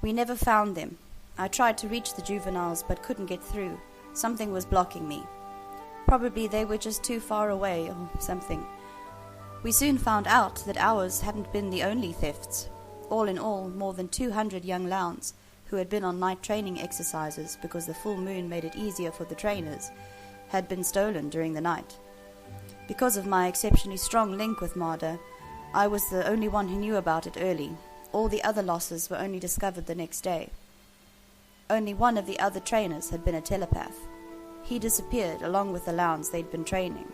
We never found them. I tried to reach the juveniles but couldn't get through. Something was blocking me. Probably they were just too far away or something. We soon found out that ours hadn't been the only thefts. All in all, more than 200 young Lhounds, who had been on night training exercises because the full moon made it easier for the trainers, had been stolen during the night. Because of my exceptionally strong link with Marda, I was the only one who knew about it early. All the other losses were only discovered the next day. Only one of the other trainers had been a telepath. He disappeared along with the Lhounds they'd been training.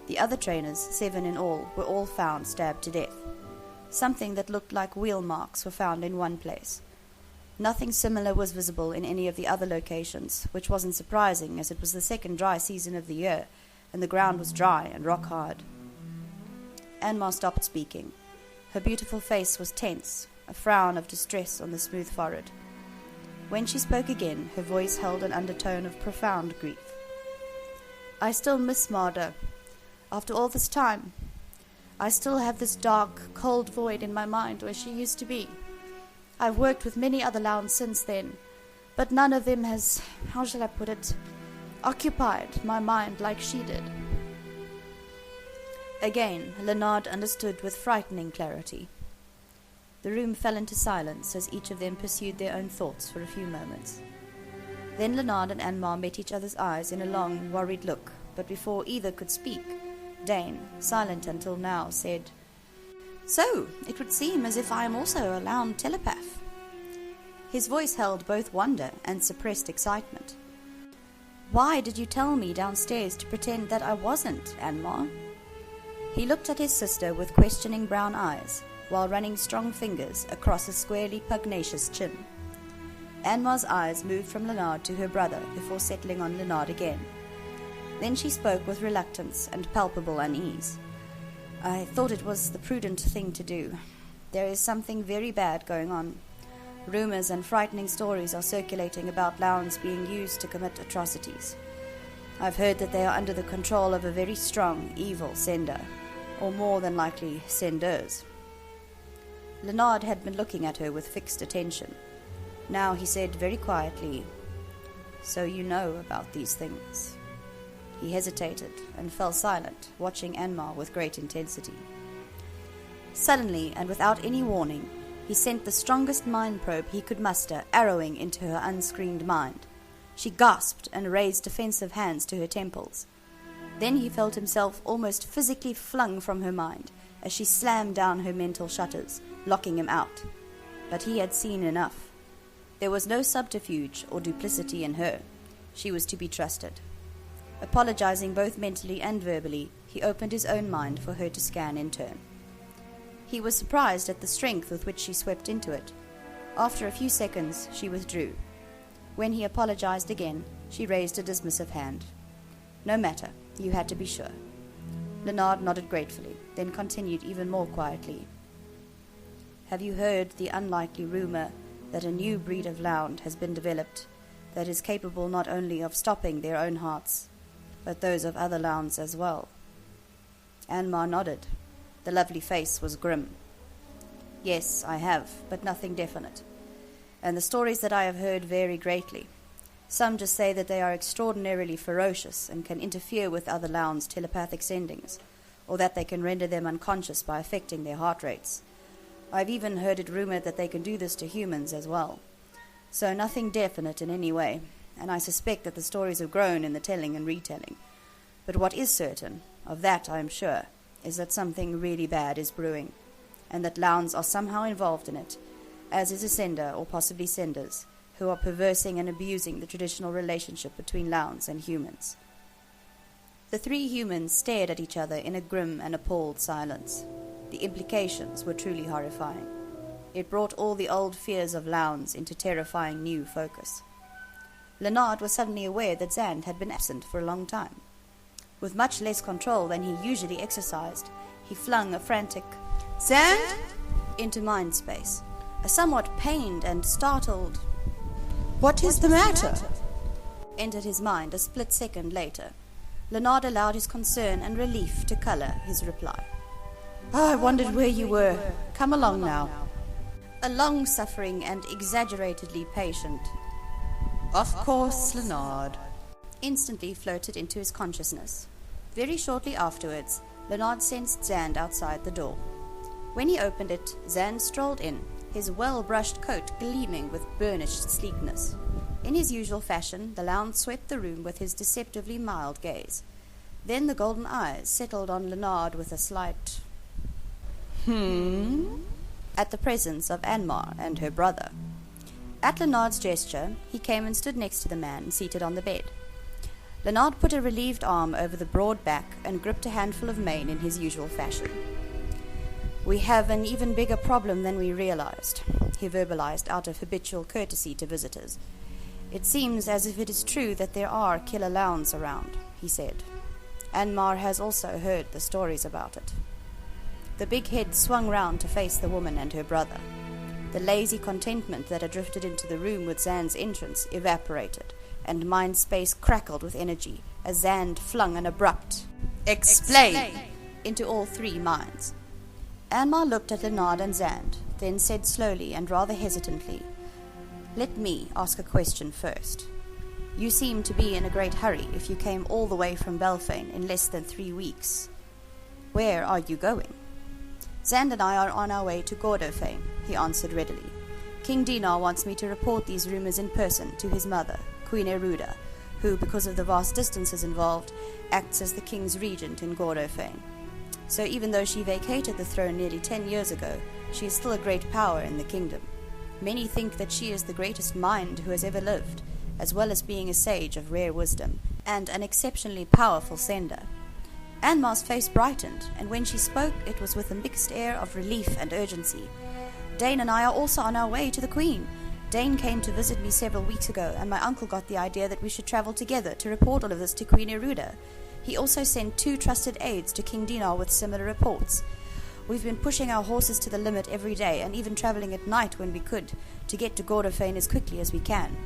The other trainers, 7 in all, were all found stabbed to death. Something that looked like wheel marks were found in one place. Nothing similar was visible in any of the other locations, which wasn't surprising as it was the second dry season of the year, and the ground was dry and rock hard. Anmar stopped speaking. Her beautiful face was tense, a frown of distress on the smooth forehead. When she spoke again, her voice held an undertone of profound grief. I still miss Marda. After all this time, I still have this dark, cold void in my mind where she used to be. I've worked with many other Lhounds since then, but none of them has, how shall I put it, occupied my mind like she did. Again, Lenard understood with frightening clarity. The room fell into silence as each of them pursued their own thoughts for a few moments. Then Lenard and Anmar met each other's eyes in a long, worried look, but before either could speak, Dane, silent until now, said, So, it would seem as if I am also a Lhound telepath. His voice held both wonder and suppressed excitement. Why did you tell me downstairs to pretend that I wasn't, Anmar? He looked at his sister with questioning brown eyes, while running strong fingers across a squarely pugnacious chin. Anmar's eyes moved from Lenard to her brother before settling on Lenard again. Then she spoke with reluctance and palpable unease. I thought it was the prudent thing to do. There is something very bad going on. Rumours and frightening stories are circulating about Lhounds being used to commit atrocities. I've heard that they are under the control of a very strong, evil sender, or more than likely, senders. Lenard had been looking at her with fixed attention. Now he said very quietly, "So you know about these things." He hesitated and fell silent, watching Anmar with great intensity. Suddenly, and without any warning, he sent the strongest mind probe he could muster arrowing into her unscreened mind. She gasped and raised defensive hands to her temples. Then he felt himself almost physically flung from her mind as she slammed down her mental shutters, locking him out. But he had seen enough. There was no subterfuge or duplicity in her. She was to be trusted. Apologizing both mentally and verbally, he opened his own mind for her to scan in turn. He was surprised at the strength with which she swept into it. After a few seconds, she withdrew. When he apologized again, she raised a dismissive hand. "No matter, you had to be sure." Lenard nodded gratefully, then continued even more quietly. "Have you heard the unlikely rumor that a new breed of Lhound has been developed that is capable not only of stopping their own hearts, but those of other Lhounds as well?" Anmar nodded. The lovely face was grim. "Yes, I have, but nothing definite. And the stories that I have heard vary greatly. Some just say that they are extraordinarily ferocious and can interfere with other Lhounds' telepathic sendings, or that they can render them unconscious by affecting their heart rates. I've even heard it rumored that they can do this to humans as well. So nothing definite in any way, and I suspect that the stories have grown in the telling and retelling. But what is certain, of that I am sure, is that something really bad is brewing, and that Lhounds are somehow involved in it, as is a sender or possibly senders, who are perversing and abusing the traditional relationship between Lhounds and humans." The three humans stared at each other in a grim and appalled silence. The implications were truly horrifying. It brought all the old fears of Lhounds into terrifying new focus. Lenard was suddenly aware that Xand had been absent for a long time. With much less control than he usually exercised, he flung a frantic "Xand!" into mind space. A somewhat pained and startled What is the matter? entered his mind a split second later. Lenard allowed his concern and relief to colour his reply. I wondered where you were. Come along now. A long-suffering and exaggeratedly patient Of course, Lenard. instantly floated into his consciousness. Very shortly afterwards, Lenard sensed Xand outside the door. When he opened it, Xand strolled in, his well-brushed coat gleaming with burnished sleekness. In his usual fashion, the Lhound swept the room with his deceptively mild gaze. Then the golden eyes settled on Lenard with a slight at the presence of Anmar and her brother. At Lenard's gesture, he came and stood next to the man seated on the bed. Lenard put a relieved arm over the broad back and gripped a handful of mane in his usual fashion. "We have an even bigger problem than we realized," he verbalized out of habitual courtesy to visitors. "It seems as if it is true that there are killer Lhounds around," he said. Anmar has also heard the stories about it. The big head swung round to face the woman and her brother. The lazy contentment that had drifted into the room with Xand's entrance evaporated, and mind space crackled with energy as Xand flung an abrupt "Explain!" into all three minds. Anmar looked at Lenard and Xand, then said slowly and rather hesitantly, "Let me ask a question first. You seem to be in a great hurry if you came all the way from Belfane in less than 3 weeks. Where are you going?" "Xand and I are on our way to Gordofane," he answered readily. "King Denar wants me to report these rumours in person to his mother, Queen Eruda, who, because of the vast distances involved, acts as the king's regent in Gordofane. So even though she vacated the throne nearly 10 years ago, she is still a great power in the kingdom. Many think that she is the greatest mind who has ever lived, as well as being a sage of rare wisdom, and an exceptionally powerful sender." Anmar's face brightened, and when she spoke it was with a mixed air of relief and urgency. "Dane and I are also on our way to the Queen. Dane came to visit me several weeks ago, and my uncle got the idea that we should travel together to report all of this to Queen Eruda. He also sent 2 trusted aides to King Denar with similar reports. We've been pushing our horses to the limit every day, and even travelling at night when we could, to get to Gordofane as quickly as we can."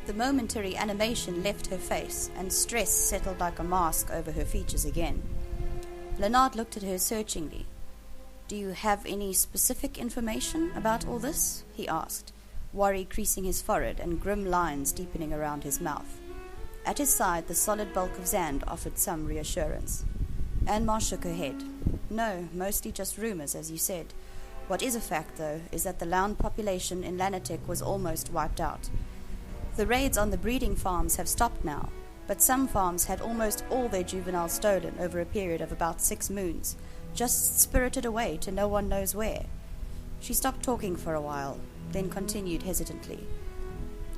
The momentary animation left her face, and stress settled like a mask over her features again. Lenard looked at her searchingly. "Do you have any specific information about all this?" he asked, worry creasing his forehead and grim lines deepening around his mouth. At his side, the solid bulk of Xand offered some reassurance. Anmar shook her head. "No, mostly just rumours, as you said. What is a fact, though, is that the Lhound population in Lannetek was almost wiped out. The raids on the breeding farms have stopped now, but some farms had almost all their juveniles stolen over a period of about 6 moons, just spirited away to no one knows where." She stopped talking for a while, then continued hesitantly.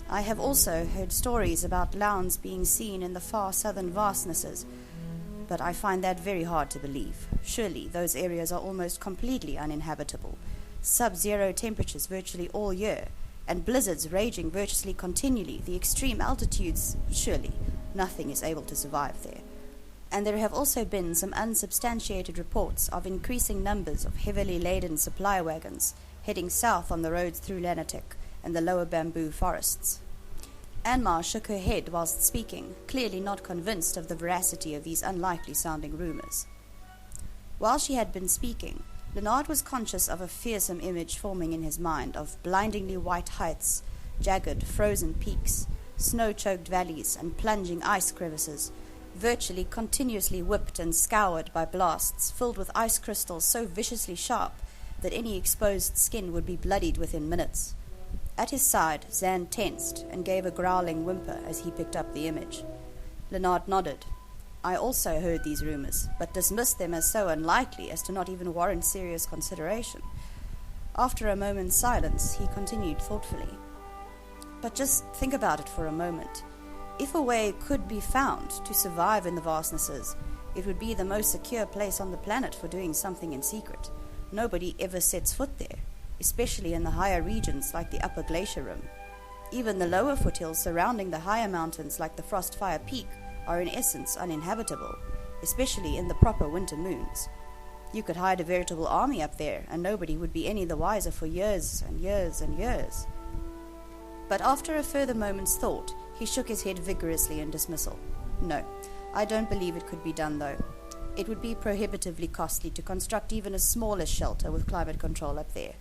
"I have also heard stories about Lhounds being seen in the far southern vastnesses, but I find that very hard to believe. Surely those areas are almost completely uninhabitable, sub-zero temperatures virtually all year, and blizzards raging virtually continually, the extreme altitudes, surely nothing is able to survive there. And there have also been some unsubstantiated reports of increasing numbers of heavily laden supply wagons heading south on the roads through Lannetek and the lower bamboo forests." Anmar shook her head whilst speaking, clearly not convinced of the veracity of these unlikely-sounding rumours. While she had been speaking, Lenard was conscious of a fearsome image forming in his mind of blindingly white heights, jagged, frozen peaks, snow-choked valleys, and plunging ice crevices, virtually continuously whipped and scoured by blasts filled with ice crystals so viciously sharp that any exposed skin would be bloodied within minutes. At his side, Xand tensed and gave a growling whimper as he picked up the image. Lenard nodded. "I also heard these rumours, but dismissed them as so unlikely as to not even warrant serious consideration." After a moment's silence, he continued thoughtfully. "But just think about it for a moment. If a way could be found to survive in the vastnesses, it would be the most secure place on the planet for doing something in secret. Nobody ever sets foot there, especially in the higher regions like the upper glacier rim. Even the lower foothills surrounding the higher mountains like the Frostfire Peak are in essence uninhabitable, especially in the proper winter moons. You could hide a veritable army up there, and nobody would be any the wiser for years and years and years." But after a further moment's thought, he shook his head vigorously in dismissal. "No, I don't believe it could be done, though. It would be prohibitively costly to construct even a smallest shelter with climate control up there.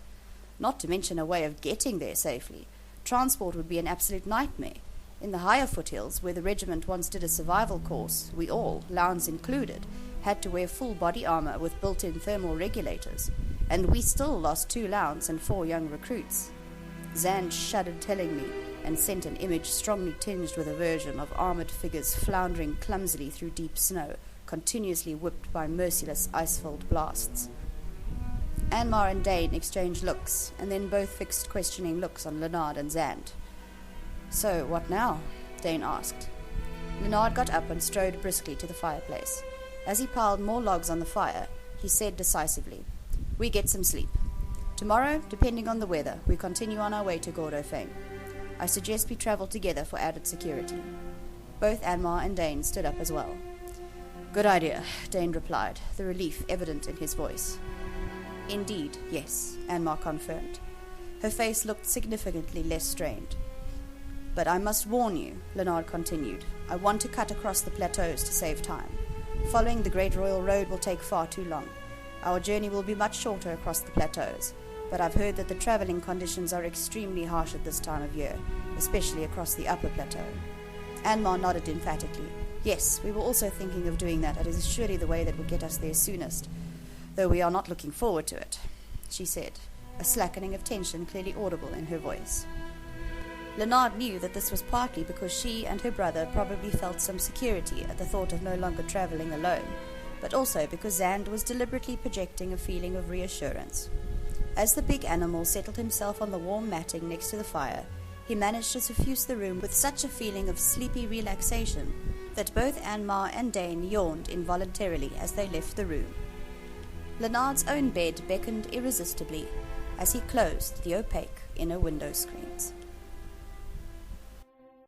Not to mention a way of getting there safely. Transport would be an absolute nightmare. In the higher foothills, where the regiment once did a survival course, we all, Lhounds included, had to wear full body armour with built-in thermal regulators, and we still lost 2 Lhounds and 4 young recruits." Xand shuddered tellingly, and sent an image strongly tinged with aversion of armoured figures floundering clumsily through deep snow, continuously whipped by merciless ice-filled blasts. Anmar and Dane exchanged looks, and then both fixed questioning looks on Lenard and Xand. "So, what now?" Dane asked. Lenard got up and strode briskly to the fireplace. As he piled more logs on the fire, he said decisively, "We get some sleep. Tomorrow, depending on the weather, we continue on our way to Gordofane. I suggest we travel together for added security." Both Anmar and Dane stood up as well. "Good idea," Dane replied, the relief evident in his voice. "Indeed, yes," Anmar confirmed. Her face looked significantly less strained. "But I must warn you," Lenard continued, "I want to cut across the plateaus to save time. Following the Great Royal Road will take far too long. Our journey will be much shorter across the plateaus, but I've heard that the travelling conditions are extremely harsh at this time of year, especially across the upper plateau." Anmar nodded emphatically. "Yes, we were also thinking of doing that. It is surely the way that will get us there soonest, though we are not looking forward to it," she said, a slackening of tension clearly audible in her voice. Lenard knew that this was partly because she and her brother probably felt some security at the thought of no longer travelling alone, but also because Xand was deliberately projecting a feeling of reassurance. As the big animal settled himself on the warm matting next to the fire, he managed to suffuse the room with such a feeling of sleepy relaxation that both Anmar and Dane yawned involuntarily as they left the room. Lenard's own bed beckoned irresistibly as he closed the opaque inner window screen.